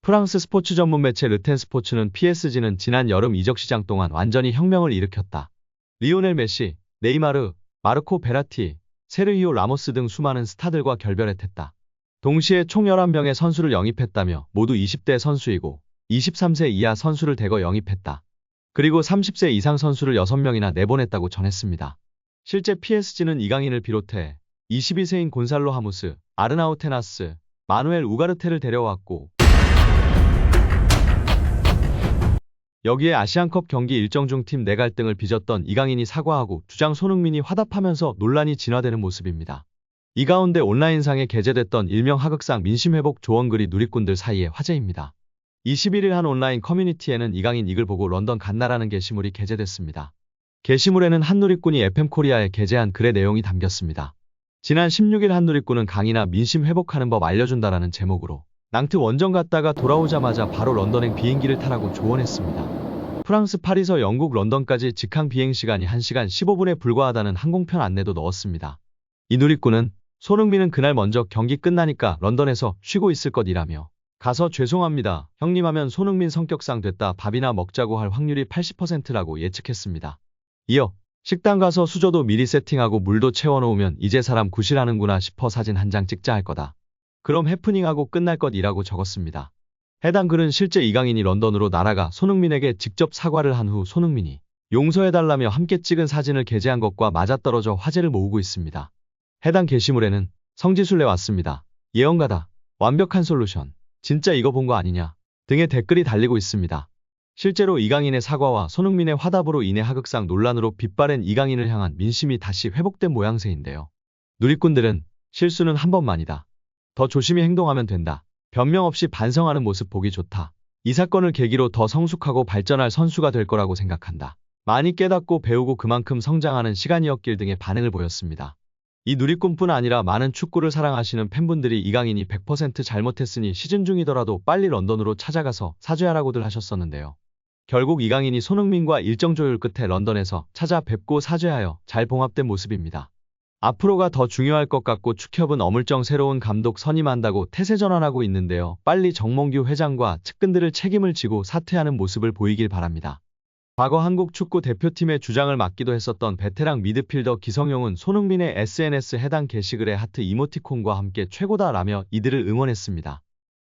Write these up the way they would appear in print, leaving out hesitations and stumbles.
프랑스 스포츠 전문 매체 르텐 스포츠는 PSG는 지난 여름 이적 시장 동안 완전히 혁명을 일으켰다. 리오넬 메시, 네이마르, 마르코 베라티, 세르히오 라모스 등 수많은 스타들과 결별했다. 동시에 총 11명의 선수를 영입했다며 모두 20대 선수이고 23세 이하 선수를 대거 영입했다. 그리고 30세 이상 선수를 6명이나 내보냈다고 전했습니다. 실제 PSG는 이강인을 비롯해 22세인 곤살로 하무스, 아르나우 테나스, 마누엘 우가르테를 데려왔고 여기에 아시안컵 경기 일정 중 팀 내 갈등을 빚었던 이강인이 사과하고 주장 손흥민이 화답하면서 논란이 진화되는 모습입니다. 이 가운데 온라인상에 게재됐던 일명 하극상 민심회복 조언글이 누리꾼들 사이에 화제입니다. 21일 한 온라인 커뮤니티에는 이강인 이글 보고 런던 갔나라는 게시물이 게재됐습니다. 게시물에는 한 누리꾼이 FM코리아에 게재한 글의 내용이 담겼습니다. 지난 16일 한 누리꾼은 강인아 민심 회복하는 법 알려준다라는 제목으로 낭트 원정 갔다가 돌아오자마자 바로 런던행 비행기를 타라고 조언했습니다. 프랑스 파리서 영국 런던까지 직항 비행시간이 1시간 15분에 불과하다는 항공편 안내도 넣었습니다. 이 누리꾼은 손흥민은 그날 먼저 경기 끝나니까 런던에서 쉬고 있을 것이라며 가서 죄송합니다 형님 하면 손흥민 성격상 됐다 밥이나 먹자고 할 확률이 80%라고 예측했습니다. 이어 식당 가서 수저도 미리 세팅하고 물도 채워놓으면 이제 사람 구실하는구나 싶어 사진 한 장 찍자 할 거다. 그럼 해프닝하고 끝날 것이라고 적었습니다. 해당 글은 실제 이강인이 런던으로 날아가 손흥민에게 직접 사과를 한 후 손흥민이 용서해달라며 함께 찍은 사진을 게재한 것과 맞아떨어져 화제를 모으고 있습니다. 해당 게시물에는 성지순례 왔습니다. 예언가다. 완벽한 솔루션. 진짜 이거 본 거 아니냐 등의 댓글이 달리고 있습니다. 실제로 이강인의 사과와 손흥민의 화답으로 인해 하극상 논란으로 빗바랜 이강인을 향한 민심이 다시 회복된 모양새인데요. 누리꾼들은 실수는 한 번만이다. 더 조심히 행동하면 된다. 변명 없이 반성하는 모습 보기 좋다. 이 사건을 계기로 더 성숙하고 발전할 선수가 될 거라고 생각한다. 많이 깨닫고 배우고 그만큼 성장하는 시간이었길 등의 반응을 보였습니다. 이 누리꾼뿐 아니라 많은 축구를 사랑하시는 팬분들이 이강인이 100% 잘못했으니 시즌 중이더라도 빨리 런던으로 찾아가서 사죄하라고들 하셨었는데요. 결국 이강인이 손흥민과 일정 조율 끝에 런던에서 찾아뵙고 사죄하여 잘 봉합된 모습입니다. 앞으로가 더 중요할 것 같고 축협은 어물쩡 새로운 감독 선임한다고 태세 전환하고 있는데요. 빨리 정몽규 회장과 측근들을 책임을 지고 사퇴하는 모습을 보이길 바랍니다. 과거 한국 축구 대표팀의 주장을 맡기도 했었던 베테랑 미드필더 기성용은 손흥민의 SNS 해당 게시글에 하트 이모티콘과 함께 최고다라며 이들을 응원했습니다.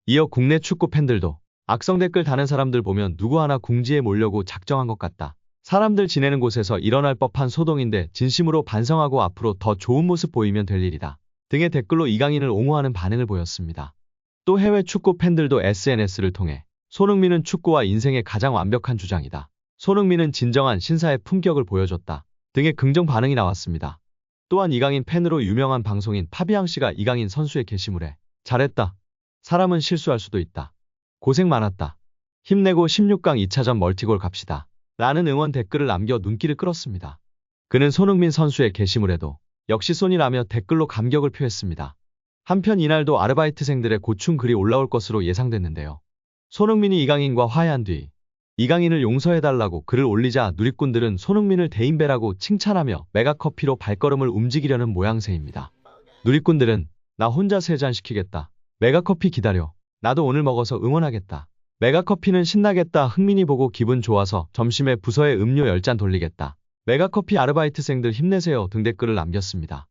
이어 국내 축구 팬들도 악성 댓글 다는 사람들 보면 누구 하나 궁지에 몰려고 작정한 것 같다. 사람들 지내는 곳에서 일어날 법한 소동인데 진심으로 반성하고 앞으로 더 좋은 모습 보이면 될 일이다. 등의 댓글로 이강인을 옹호하는 반응을 보였습니다. 또 해외 축구 팬들도 SNS를 통해 손흥민은 축구와 인생의 가장 완벽한 주장이다. 손흥민은 진정한 신사의 품격을 보여줬다. 등의 긍정 반응이 나왔습니다. 또한 이강인 팬으로 유명한 방송인 파비앙 씨가 이강인 선수의 게시물에 잘했다. 사람은 실수할 수도 있다. 고생 많았다. 힘내고 16강 2차전 멀티골 갑시다. 라는 응원 댓글을 남겨 눈길을 끌었습니다. 그는 손흥민 선수의 게시물에도 역시 손이라며 댓글로 감격을 표했습니다. 한편 이날도 아르바이트생들의 고충 글이 올라올 것으로 예상됐는데요. 손흥민이 이강인과 화해한 뒤 이강인을 용서해달라고 글을 올리자 누리꾼들은 손흥민을 대인배라고 칭찬하며 메가커피로 발걸음을 움직이려는 모양새입니다. 누리꾼들은 나 혼자 3잔 시키겠다. 메가커피 기다려. 나도 오늘 먹어서 응원하겠다. 메가커피는 신나겠다. 흥민이 보고 기분 좋아서 점심에 부서에 음료 10잔 돌리겠다. 메가커피 아르바이트생들 힘내세요 등 댓글을 남겼습니다.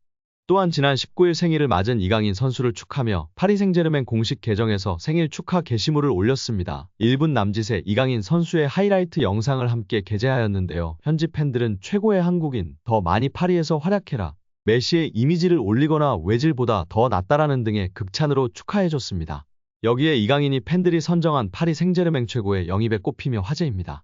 또한 지난 19일 생일을 맞은 이강인 선수를 축하며 파리 생제르맹 공식 계정에서 생일 축하 게시물을 올렸습니다. 1분 남짓의 이강인 선수의 하이라이트 영상을 함께 게재하였는데요. 현지 팬들은 최고의 한국인, 더 많이 파리에서 활약해라. 메시의 이미지를 올리거나 외질보다 더 낫다라는 등의 극찬으로 축하해줬습니다. 여기에 이강인이 팬들이 선정한 파리 생제르맹 최고의 영입에 꼽히며 화제입니다.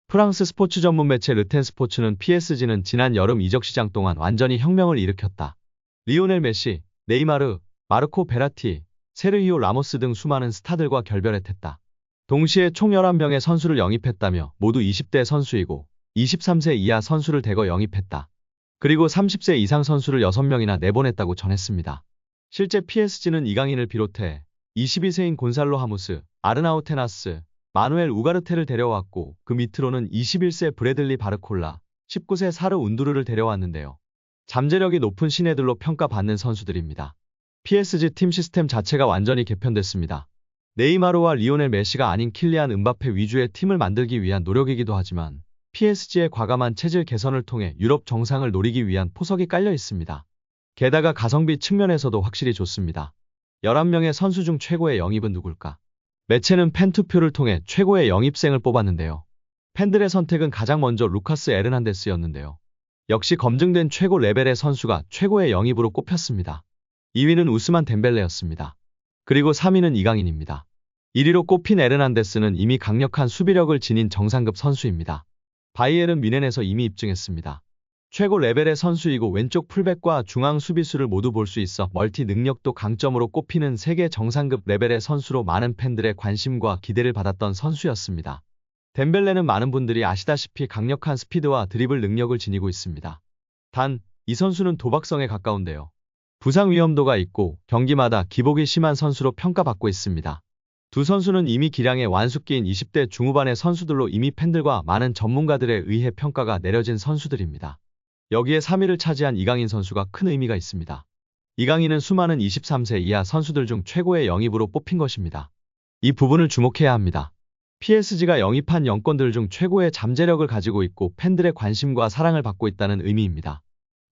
프랑스 스포츠 전문 매체 르텐 스포츠는 PSG는 지난 여름 이적 시장 동안 완전히 혁명을 일으켰다. 리오넬 메시, 네이마르, 마르코 베라티, 세르히오 라모스 등 수많은 스타들과 결별했다. 동시에 총 11명의 선수를 영입했다며 모두 20대 선수이고 23세 이하 선수를 대거 영입했다. 그리고 30세 이상 선수를 6명이나 내보냈다고 전했습니다. 실제 PSG는 이강인을 비롯해 22세인 곤살로 하무스, 아르나우 테나스, 마누엘 우가르테를 데려왔고 그 밑으로는 21세 브래들리 바르콜라, 19세 사르 운두르를 데려왔는데요. 잠재력이 높은 신예들로 평가받는 선수들입니다. PSG 팀 시스템 자체가 완전히 개편됐습니다. 네이마르와 리오넬 메시가 아닌 킬리안 음바페 위주의 팀을 만들기 위한 노력이기도 하지만 PSG의 과감한 체질 개선을 통해 유럽 정상을 노리기 위한 포석이 깔려 있습니다. 게다가 가성비 측면에서도 확실히 좋습니다. 11명의 선수 중 최고의 영입은 누굴까? 매체는 팬투표를 통해 최고의 영입생을 뽑았는데요. 팬들의 선택은 가장 먼저 루카스 에르난데스였는데요. 역시 검증된 최고 레벨의 선수가 최고의 영입으로 꼽혔습니다. 2위는 우스만 덴벨레였습니다. 그리고 3위는 이강인입니다. 1위로 꼽힌 에르난데스는 이미 강력한 수비력을 지닌 정상급 선수입니다. 바이에른 뮌헨에서 이미 입증했습니다. 최고 레벨의 선수이고 왼쪽 풀백과 중앙 수비수를 모두 볼 수 있어 멀티 능력도 강점으로 꼽히는 세계 정상급 레벨의 선수로 많은 팬들의 관심과 기대를 받았던 선수였습니다. 덴벨레는 많은 분들이 아시다시피 강력한 스피드와 드리블 능력을 지니고 있습니다. 단, 이 선수는 도박성에 가까운데요. 부상 위험도가 있고 경기마다 기복이 심한 선수로 평가받고 있습니다. 두 선수는 이미 기량의 완숙기인 20대 중후반의 선수들로 이미 팬들과 많은 전문가들에 의해 평가가 내려진 선수들입니다. 여기에 3위를 차지한 이강인 선수가 큰 의미가 있습니다. 이강인은 수많은 23세 이하 선수들 중 최고의 영입으로 뽑힌 것입니다. 이 부분을 주목해야 합니다. PSG가 영입한 영권들 중 최고의 잠재력을 가지고 있고 팬들의 관심과 사랑을 받고 있다는 의미입니다.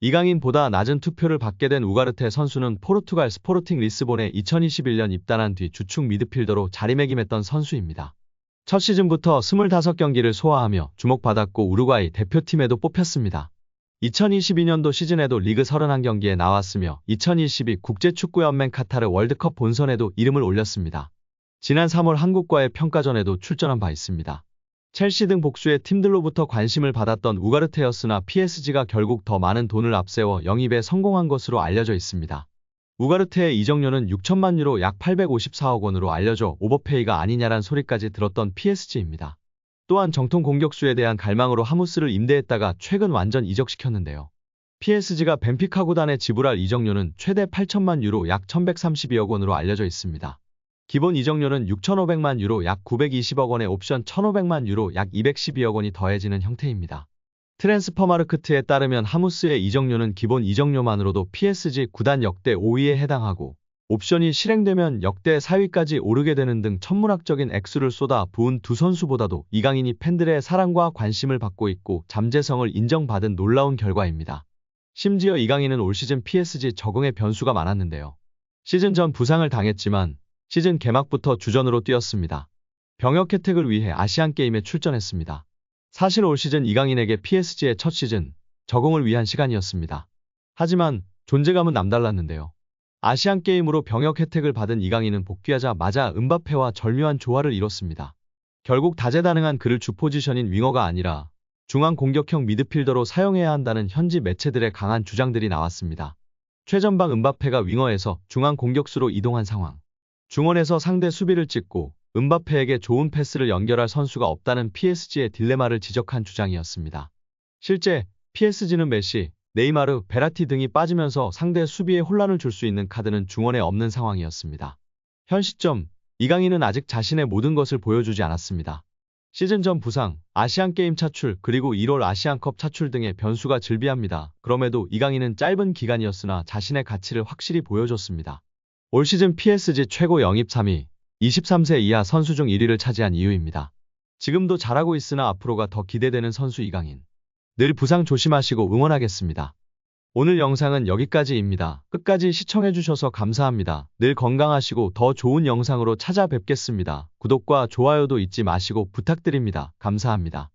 이강인보다 낮은 투표를 받게 된 우가르테 선수는 포르투갈 스포르팅 리스본에 2021년 입단한 뒤 주축 미드필더로 자리매김했던 선수입니다. 첫 시즌부터 25경기를 소화하며 주목받았고 우루과이 대표팀에도 뽑혔습니다. 2022년도 시즌에도 리그 31경기에 나왔으며 2022 국제축구연맹 카타르 월드컵 본선에도 이름을 올렸습니다. 지난 3월 한국과의 평가전에도 출전한 바 있습니다. 첼시 등 복수의 팀들로부터 관심을 받았던 우가르테였으나 PSG가 결국 더 많은 돈을 앞세워 영입에 성공한 것으로 알려져 있습니다. 우가르테의 이적료는 6천만 유로 약 854억 원으로 알려져 오버페이가 아니냐란 소리까지 들었던 PSG입니다. 또한 정통 공격수에 대한 갈망으로 하무스를 임대했다가 최근 완전 이적시켰는데요. PSG가 벤피카 구단에 지불할 이적료는 최대 8천만 유로 약 1132억 원으로 알려져 있습니다. 기본 이적료는 6,500만 유로 약 920억 원에 옵션 1,500만 유로 약 212억 원이 더해지는 형태입니다. 트랜스퍼마르크트에 따르면 하무스의 이적료는 기본 이적료만으로도 PSG 구단 역대 5위에 해당하고 옵션이 실행되면 역대 4위까지 오르게 되는 등 천문학적인 액수를 쏟아 부은 두 선수보다도 이강인이 팬들의 사랑과 관심을 받고 있고 잠재성을 인정받은 놀라운 결과입니다. 심지어 이강인은 올 시즌 PSG 적응에 변수가 많았는데요. 시즌 전 부상을 당했지만 시즌 개막부터 주전으로 뛰었습니다. 병역 혜택을 위해 아시안게임에 출전했습니다. 사실 올 시즌 이강인에게 PSG의 첫 시즌 적응을 위한 시간이었습니다. 하지만 존재감은 남달랐는데요. 아시안게임으로 병역 혜택을 받은 이강인은 복귀하자마자 음바페와 절묘한 조화를 이뤘습니다. 결국 다재다능한 그를 주 포지션인 윙어가 아니라 중앙 공격형 미드필더로 사용해야 한다는 현지 매체들의 강한 주장들이 나왔습니다. 최전방 음바페가 윙어에서 중앙 공격수로 이동한 상황. 중원에서 상대 수비를 찍고 음바페에게 좋은 패스를 연결할 선수가 없다는 PSG의 딜레마를 지적한 주장이었습니다. 실제 PSG는 메시, 네이마르, 베라티 등이 빠지면서 상대 수비에 혼란을 줄 수 있는 카드는 중원에 없는 상황이었습니다. 현 시점, 이강인은 아직 자신의 모든 것을 보여주지 않았습니다. 시즌 전 부상, 아시안게임 차출, 그리고 1월 아시안컵 차출 등의 변수가 즐비합니다. 그럼에도 이강인은 짧은 기간이었으나 자신의 가치를 확실히 보여줬습니다. 올 시즌 PSG 최고 영입 3위, 23세 이하 선수 중 1위를 차지한 이유입니다. 지금도 잘하고 있으나 앞으로가 더 기대되는 선수 이강인. 늘 부상 조심하시고 응원하겠습니다. 오늘 영상은 여기까지입니다. 끝까지 시청해주셔서 감사합니다. 늘 건강하시고 더 좋은 영상으로 찾아뵙겠습니다. 구독과 좋아요도 잊지 마시고 부탁드립니다. 감사합니다.